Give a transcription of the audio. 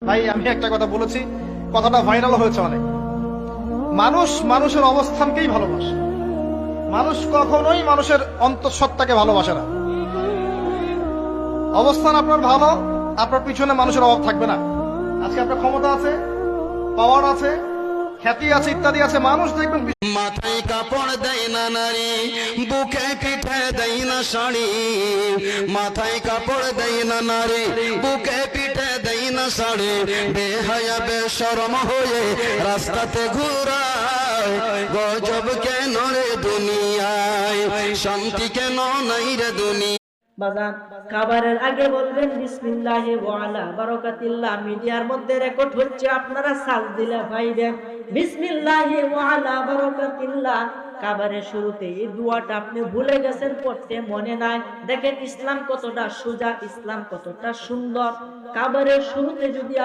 ভাই আমি একটা কথা বলেছি, কথাটা ভাইরাল হয়েছে অনেক। মানুষ মানুষের অবস্থানকেই ভালোবাসে, মানুষ কখনোই মানুষের অন্তঃসত্ত্বাকে ভালোবাসে না। অবস্থান আপনার ভালো, আপনার পিছনে মানুষের অভাব থাকবে না। আজকে আপনার ক্ষমতা আছে, পাওয়ার আছে, খ্যাতি আছে, ইত্যাদি আছে, মানুষ দেখবেন মাথায় কাপড় দেয় না নারী, বুকে পিঠে দেয় না শাড়ি। মাথায় কাপড় দেয় না নারী, বুকে পিঠে দেয় না শাড়ি। বেহায়া বেশরম হয়ে রাস্তাতে ঘুরায়, গজব কেন রে দুনিয়ায়, শান্তি কেন নাই রে দুনিয়া। বাজান খাবারের আগে বলবেন বিসমিল্লাহি ওয়া আলা বারাকাতিল্লাহ। মিডিয়ার মধ্যে রেকর্ড হচ্ছে, আপনারা সার্চ দিলে পাইবেন বিসমিল্লাহি ওয়া আলা বারাকাতিল্লাহ। খাবারের শুরুতে এই দোয়াটা আপনি ভুলে গেছেন পড়তে, মনে নাই। দেখেন ইসলাম কতটা সোজা, ইসলাম কতটা সুন্দর। খাবারের শুরুতে যদি